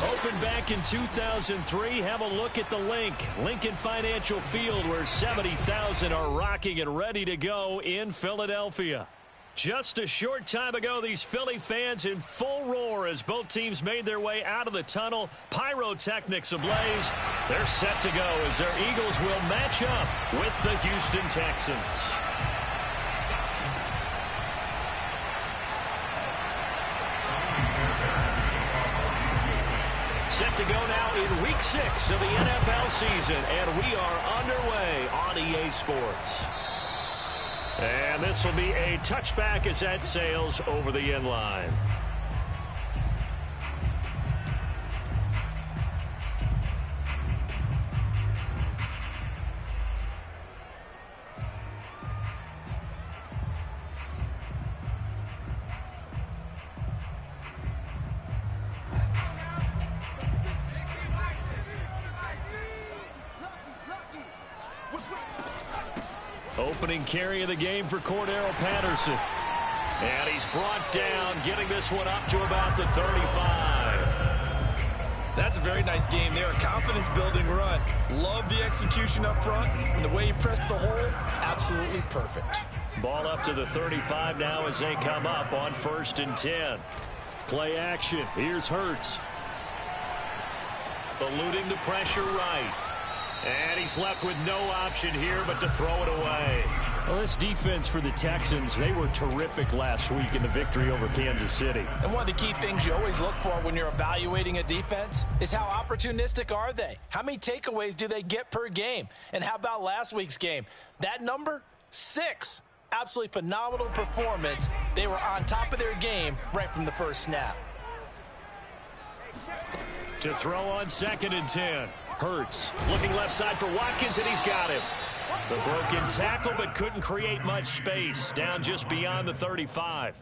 Opened back in 2003. Have a look at the Lincoln Financial Field, where 70,000 are rocking and ready to go in Philadelphia. Just a short time ago, these Philly fans in full roar as both teams made their way out of the tunnel. Pyrotechnics ablaze. They're set to go as their Eagles will match up with the Houston Texans. Set to go now in Week 6 of the NFL season, and we are underway on EA Sports. And this will be a touchback as that sails over the end line. Opening carry of the game for Cordero Patterson. And he's brought down, getting this one up to about the 35. That's a very nice game there. A confidence-building run. Love the execution up front. And the way he pressed the hole, absolutely perfect. Ball up to the 35 now as they come up on 1st and 10. Play action. Here's Hurts. Eluding the pressure right. And he's left with no option here but to throw it away. Well, this defense for the Texans, they were terrific last week in the victory over Kansas City. And one of the key things you always look for when you're evaluating a defense is how opportunistic are they? How many takeaways do they get per game? And how about last week's game? That number, 6. Absolutely phenomenal performance. They were on top of their game right from the first snap. To throw on 2nd and 10. Hurts looking left side for Watkins, and he's got him. The broken tackle, but couldn't create much space. Down just beyond the 35.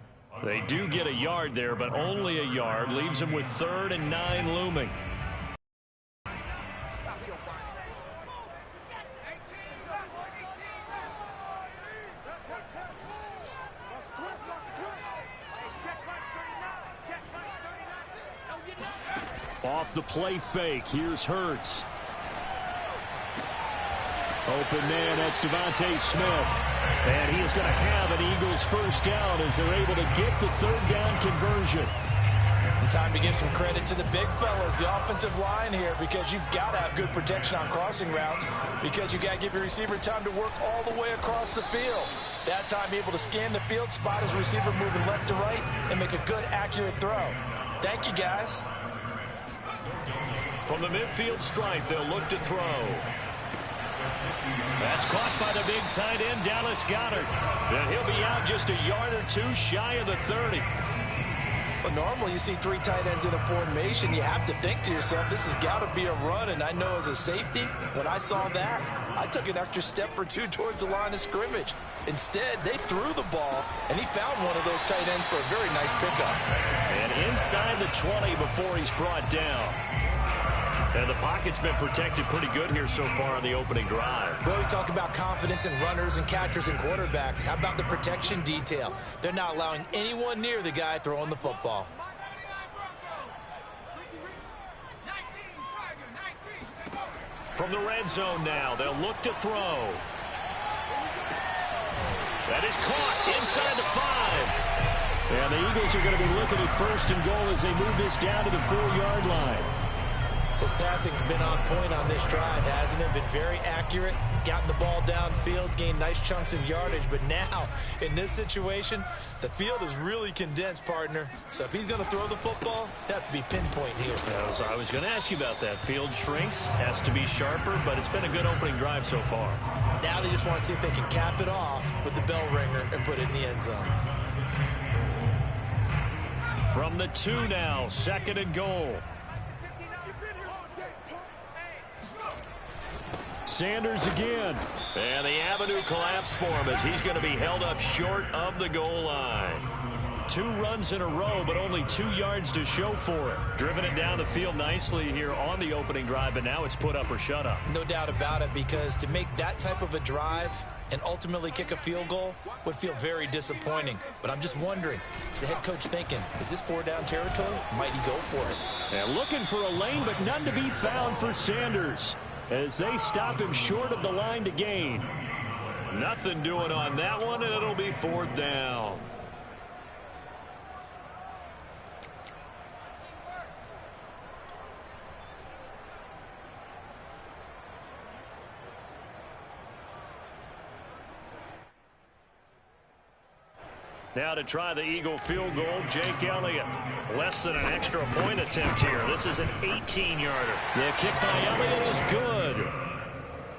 They do get a yard there, but only a yard. Leaves him with 3rd and 9 looming. Off the play fake, here's Hurts. Open man, that's Devontae Smith. And he is going to have an Eagles first down as they're able to get the 3rd down conversion. And time to give some credit to the big fellas, the offensive line here, because you've got to have good protection on crossing routes, because you've got to give your receiver time to work all the way across the field. That time able to scan the field, spot his receiver moving left to right, and make a good, accurate throw. Thank you, guys. From the midfield stripe, they'll look to throw. That's caught by the big tight end, Dallas Goedert. And he'll be out just a yard or two shy of the 30. But normally you see 3 tight ends in a formation. You have to think to yourself, this has got to be a run. And I know as a safety, when I saw that, I took an extra step or 2 towards the line of scrimmage. Instead, they threw the ball, and he found one of those tight ends for a very nice pickup. And inside the 20 before he's brought down. And the pocket's been protected pretty good here so far on the opening drive. We always talk about confidence in runners and catchers and quarterbacks. How about the protection detail? They're not allowing anyone near the guy throwing the football. From the red zone now, they'll look to throw. That is caught inside the 5. And the Eagles are going to be looking at 1st and goal as they move this down to the 4-yard line. His passing's been on point on this drive, hasn't it? Been very accurate, gotten the ball downfield, gained nice chunks of yardage. But now, in this situation, the field is really condensed, partner. So if he's going to throw the football, that has to be pinpoint here. I was going to ask you about that. Field shrinks, has to be sharper, but it's been a good opening drive so far. Now they just want to see if they can cap it off with the bell ringer and put it in the end zone. From the 2 now, 2nd and goal. Sanders again. And the avenue collapsed for him as he's going to be held up short of the goal line. 2 runs in a row, but only 2 yards to show for it. Driven it down the field nicely here on the opening drive, but now it's put up or shut up. No doubt about it, because to make that type of a drive, and ultimately kick a field goal would feel very disappointing. But I'm just wondering, is the head coach thinking, is this 4-down territory? Might he go for it? And looking for a lane, but none to be found for Sanders as they stop him short of the line to gain. Nothing doing on that one, and it'll be 4th down. Now to try the Eagle field goal, Jake Elliott. Less than an extra point attempt here. This is an 18-yarder. The kick by Elliott is good.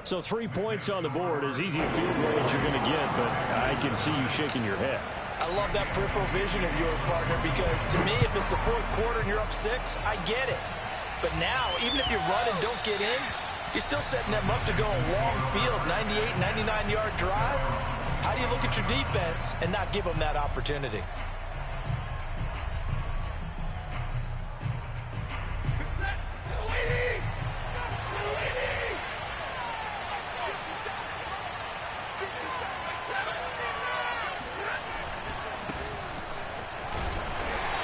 So 3 points on the board, as easy a field goal as you're going to get, but I can see you shaking your head. I love that peripheral vision of yours, partner, because to me, if it's the 4th quarter and you're up 6, I get it. But now, even if you run and don't get in, you're still setting them up to go a long field, 98, 99-yard drive. How do you look at your defense and not give them that opportunity?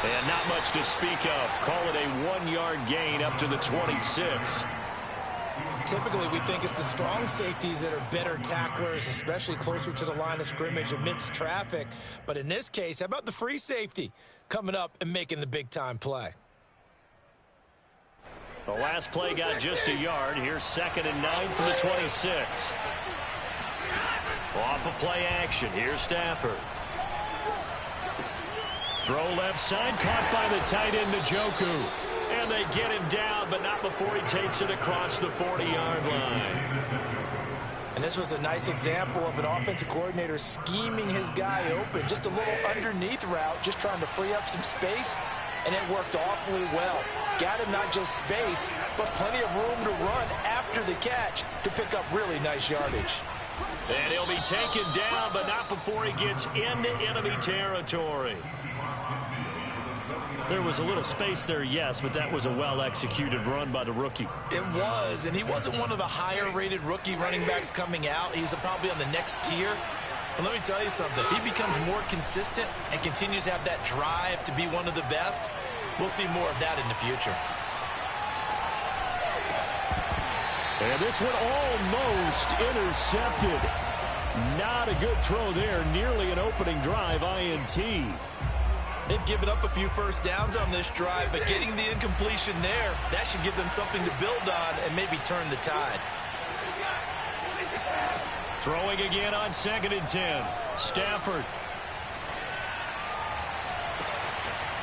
And not much to speak of. Call it a 1-yard gain up to the 26. Typically, we think it's the strong safeties that are better tacklers, especially closer to the line of scrimmage amidst traffic. But in this case, how about the free safety coming up and making the big-time play? The last play got just a yard. Here's 2nd and 9 from the 26. Off of play action. Here's Stafford. Throw left side, caught by the tight end, Njoku. And they get him down, but not before he takes it across the 40-yard line. And this was a nice example of an offensive coordinator scheming his guy open. Just a little underneath route, just trying to free up some space, and it worked awfully well. Got him not just space, but plenty of room to run after the catch to pick up really nice yardage. And he'll be taken down, but not before he gets into enemy territory. There was a little space there, yes, but that was a well-executed run by the rookie. It was, and he wasn't one of the higher-rated rookie running backs coming out. He's probably on the next tier. But let me tell you something. If he becomes more consistent and continues to have that drive to be one of the best, we'll see more of that in the future. And this one almost intercepted. Not a good throw there. Nearly an opening drive INT. They've given up a few first downs on this drive, but getting the incompletion there, that should give them something to build on and maybe turn the tide. Throwing again on 2nd and 10. Stafford.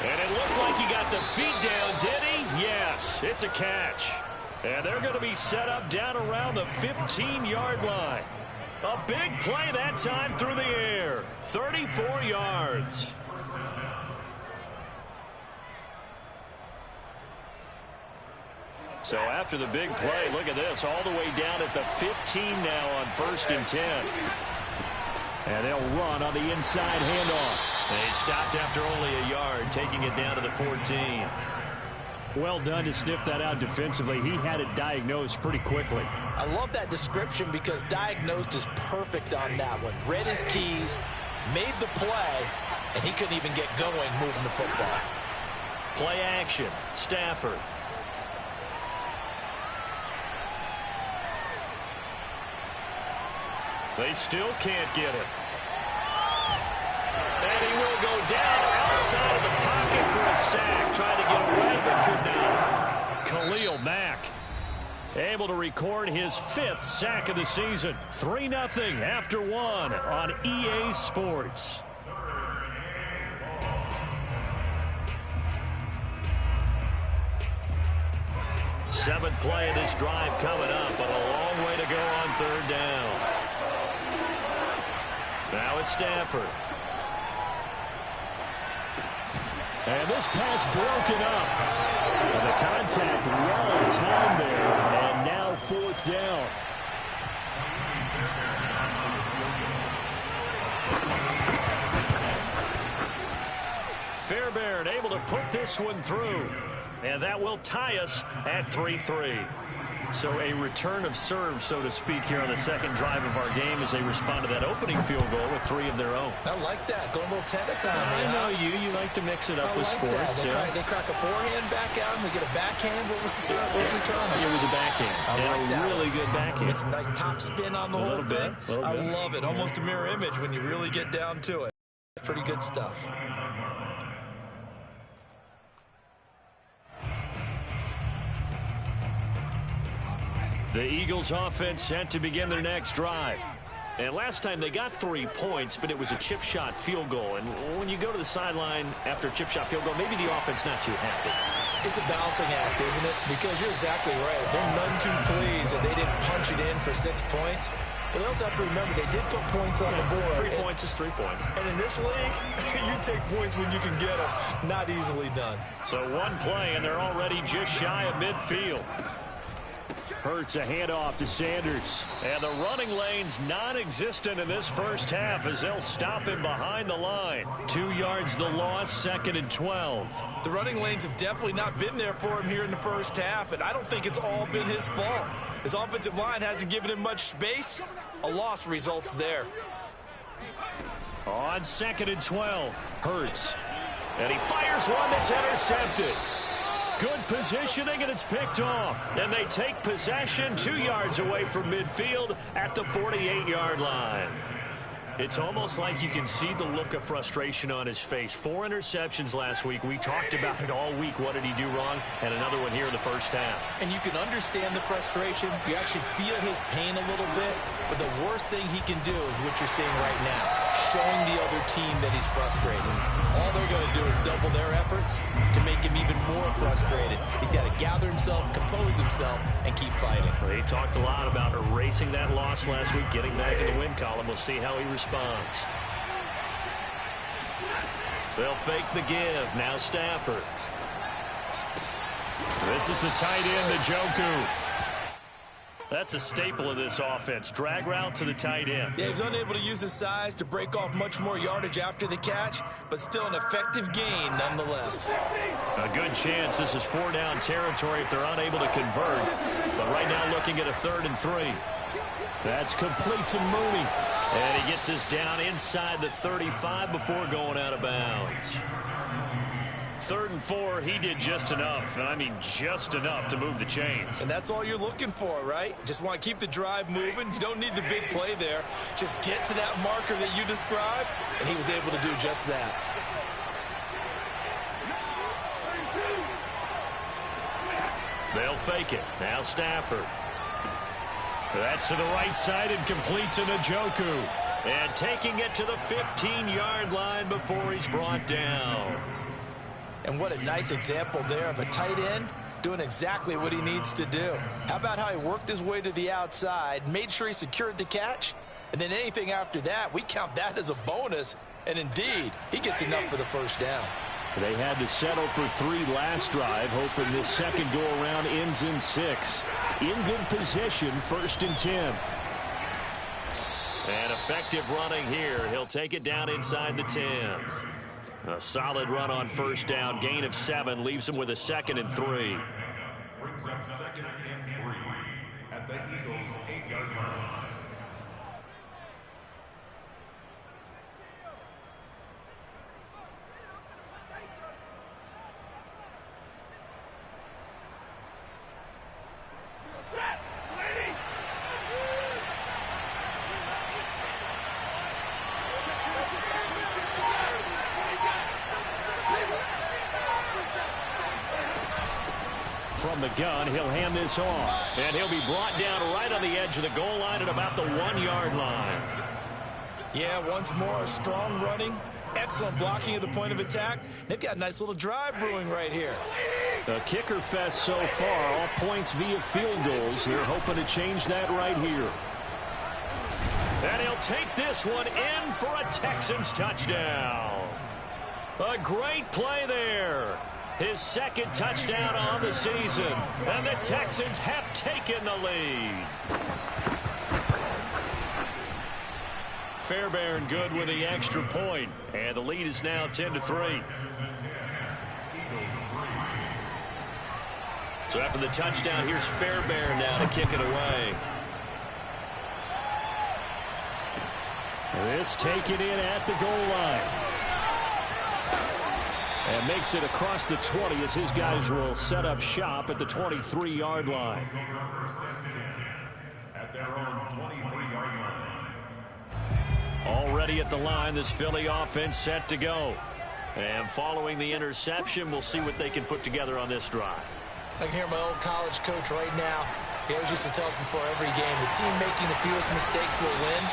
And it looked like he got the feet down, did he? Yes, it's a catch. And they're going to be set up down around the 15-yard line. A big play that time through the air. 34 yards. So after the big play, look at this, all the way down at the 15 now on 1st and 10. And they'll run on the inside handoff. They stopped after only a yard, taking it down to the 14. Well done to sniff that out defensively. He had it diagnosed pretty quickly. I love that description because diagnosed is perfect on that one. Read his keys, made the play, and he couldn't even get going moving the football. Play action, Stafford. They still can't get it. And he will go down outside of the pocket for a sack. Tried to get away, but could not. Khalil Mack able to record his 5th sack of the season. 3-0 after 1 on EA Sports. Seventh play of this drive coming up, but a long way to go on 3rd down. Now it's Stafford. And this pass broken up. And the contact well timed there. And now 4th down. Fairbairn able to put this one through. And that will tie us at 3-3. So a return of serve, so to speak, here on the second drive of our game as they respond to that opening field goal with 3 of their own. I like that. Going a little tennis on me. I know you. You like to mix it up with sports. They crack a forehand back out and they get a backhand. What was the serve? What was the return? It was a backhand. And a really good backhand. With some nice top spin on the whole thing. I love it. Almost a mirror image when you really get down to it. Pretty good stuff. The Eagles offense set to begin their next drive. And last time they got 3 points, but it was a chip shot field goal. And when you go to the sideline after a chip shot field goal, maybe the offense not too happy. It's a balancing act, isn't it? Because you're exactly right. They're none too pleased that they didn't punch it in for 6 points. But they also have to remember they did put points on the board. 3 points is 3 points. And in this league, you take points when you can get them. Not easily done. So one play, and they're already just shy of midfield. Hurts a handoff to Sanders. And the running lane's non-existent in this first half as they'll stop him behind the line. 2 yards the loss, 2nd and 12. The running lanes have definitely not been there for him here in the first half, and I don't think it's all been his fault. His offensive line hasn't given him much space. A loss results there. On 2nd and 12, Hurts. And he fires one that's intercepted. Good positioning, and it's picked off. And they take possession 2 yards away from midfield at the 48-yard line. It's almost like you can see the look of frustration on his face. 4 interceptions last week. We talked about it all week. What did he do wrong? And another one here in the first half. And you can understand the frustration. You actually feel his pain a little bit. But the worst thing he can do is what you're seeing right now, showing the other team that he's frustrated. All they're going to do is double their efforts to make him even more frustrated. He's got to gather himself, compose himself, and keep fighting. Well, he talked a lot about erasing that loss last week, getting back in the win column. We'll see how he responds. They'll fake the give. Now Stafford. This is the tight end, Njoku. That's a staple of this offense. Drag route to the tight end. Yeah, he's unable to use his size to break off much more yardage after the catch, but still an effective gain nonetheless. A good chance this is 4-down territory if they're unable to convert. But right now looking at a 3rd and 3. That's complete to Mooney. And he gets us down inside the 35 before going out of bounds. 3rd and 4, he did just enough. I mean, just enough to move the chains. And that's all you're looking for, right? Just want to keep the drive moving. You don't need the big play there. Just get to that marker that you described, and he was able to do just that. They'll fake it. Now Stafford. That's to the right side and complete to Njoku. And taking it to the 15-yard line before he's brought down. And what a nice example there of a tight end doing exactly what he needs to do. How about how he worked his way to the outside, made sure he secured the catch, and then anything after that, we count that as a bonus. And indeed, he gets enough for the first down. They had to settle for 3 last drive, hoping this second go-around ends in 6. In good position, 1st and 10. And effective running here. He'll take it down inside the 10. A solid run on 1st down. Gain of 7 leaves him with a 2nd and 3. Brings up 2nd and 3 at the Eagles' 8-yard line. From the gun, he'll hand this off. And he'll be brought down right on the edge of the goal line at about the 1-yard line. Yeah, once more, strong running, excellent blocking at the point of attack. They've got a nice little drive brewing right here. A kicker fest so far, all points via field goals. They're hoping to change that right here. And he'll take this one in for a Texans touchdown. A great play there. His 2nd touchdown on the season. And the Texans have taken the lead. Fairbairn good with the extra point. And the lead is now 10-3. So after the touchdown, here's Fairbairn now to kick it away. This taken in at the goal line. And makes it across the 20 as his guys will set up shop at the 23-yard line. At their own 23-yard line. Already at the line, this Philly offense set to go. And following the interception, we'll see what they can put together on this drive. I can hear my old college coach right now. He always used to tell us before every game, the team making the fewest mistakes will win.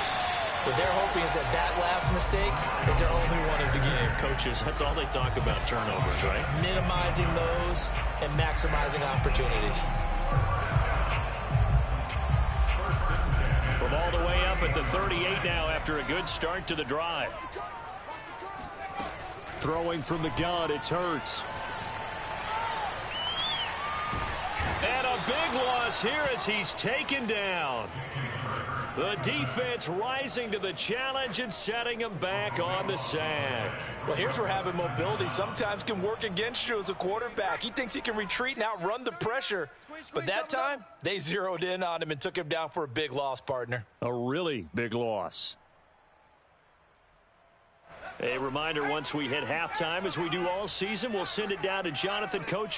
What they're hoping is that that last mistake is their only one of the game. Coaches, that's all they talk about, turnovers, right? Minimizing those and maximizing opportunities. From all the way up at the 38 now after a good start to the drive. Throwing from the gun, it's Hurts. And a big loss here as he's taken down. The defense rising to the challenge and setting him back on the sack. Well, here's where having mobility sometimes can work against you as a quarterback. He thinks he can retreat and outrun the pressure. But that time, they zeroed in on him and took him down for a big loss, partner. A really big loss. A reminder, once we hit halftime, as we do all season, we'll send it down to Jonathan, Coach